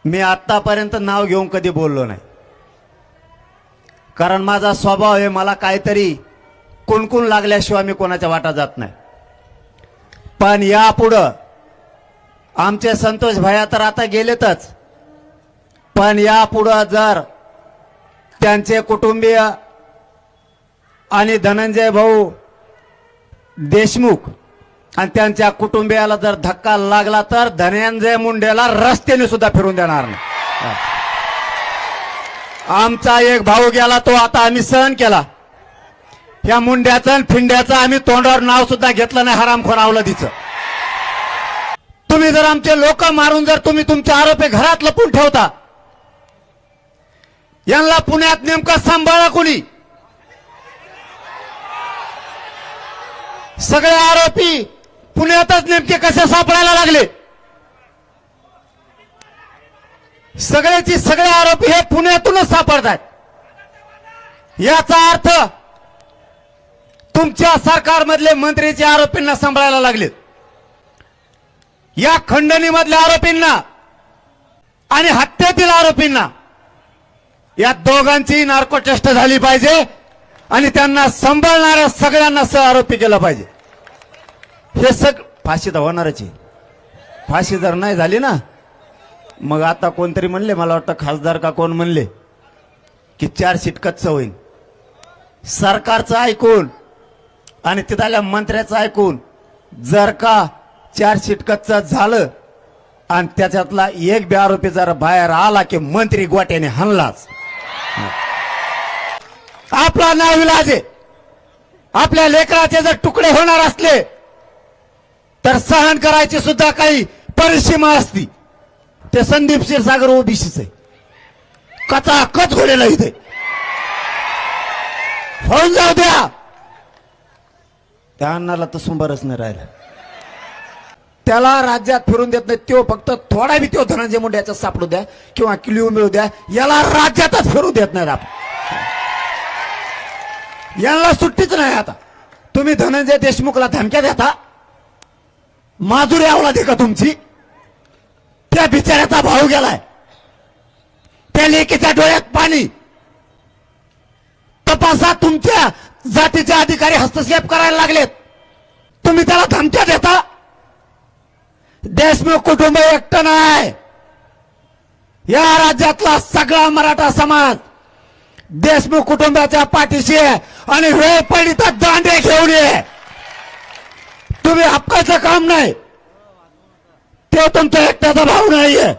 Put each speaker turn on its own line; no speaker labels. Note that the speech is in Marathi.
मी आतापर्यंत नाव घेऊन कधी बोललो नाही, कारण माझा स्वभाव आहे, मला काहीतरी कुणकुण लागल्याशिवाय मी कोणाच्या वाटा जात नाही। पण यापुढं आमचे संतोष भैया तर आता गेलेतच, पण यापुढं जर त्यांचे कुटुंबीय आणि धनंजय भाऊ देशमुख आणि त्यांच्या कुटुंबियाला जर धक्का लागला तर धनंजय मुंडेला रस्त्याने सुद्धा फिरून देणार नाही। आमचा एक भाऊ गेला, तो आता आम्ही सहन केला, या मुंड्याचं आणि फिंड्याचं आम्ही तोंडावर नाव सुद्धा घेतलं नाही, हरामखोर अवलादीचं। तुम्ही जर आमचे लोक मारून जर तुम्ही तुमचे आरोपी घरात लपून ठेवता, यांना पुण्यात नेमकं सांभाळा कोणी? सगळे आरोपी पुण्यातच नेमके कसे सापडायला लागले? सगळे आरोपी हे पुण्यातूनच सापडतात। याचा अर्थ तुमच्या सरकारमधले मंत्रीचे आरोपींना सांभाळायला लागलेत, या खंडणीमधल्या आरोपींना आणि हत्येतील आरोपींना, या दोघांची नार्कोटेस्ट झाली पाहिजे आणि त्यांना सांभाळणाऱ्या सगळ्यांना सह आरोपी केलं पाहिजे। हे फाशी तर होणारच आहे। फाशी जर नाही झाली ना, मग आता कोणतरी म्हणले, मला वाटतं खासदार का कोण म्हणले की 4 सीट कच्च होईल। सरकारचं ऐकून आणि तिथल्या मंत्र्याचं ऐकून जर का 4 सीट कच्च झालं आणि त्याच्यातला एक बी आरोपी जर बाहेर आला की मंत्री गोट्याने हाणलाच, आपला नाविलाज आहे। आपल्या लेकराचे जर तुकडे होणार असले तर सहन करायची सुद्धा काही परिसीमा असती। ते संदीप क्षीरसागर ओबीसीच आहे, कचाकच घोडेला इथे होऊन जाऊ द्या। त्या अण्णाला तर सुंबरच नाही राहिला, त्याला राज्यात फिरून देत नाही। तो फक्त थोडा बी तो धनंजय मुंडे याच्यात सापडू द्या किंवा क्ल्यू मिळू द्या, याला राज्यातच फिरू देत नाही आपण। याला सुट्टीच नाही। आता तुम्ही धनंजय देशमुखला धमक्या देता, माजुरी अवलाद का तुमची? त्या बिचाऱ्याचा भाऊ गेलाय, त्या लेकीच्या डोळ्यात पाणी। तपासा, तुमच्या जातीचे अधिकारी हस्तक्षेप करायला लागलेत, तुम्ही त्याला धमक्या देता। देशमुख कुटुंब एकटं नाही, या राज्यातला सगळा मराठा समाज देशमुख कुटुंबाच्या पाठीशी आहे आणि वेळ पडली तर दांडे घेऊन ये। तुम्ही हक्काचं काम नाही, ते तुमचा एकट्याचा भाऊ नाहीये।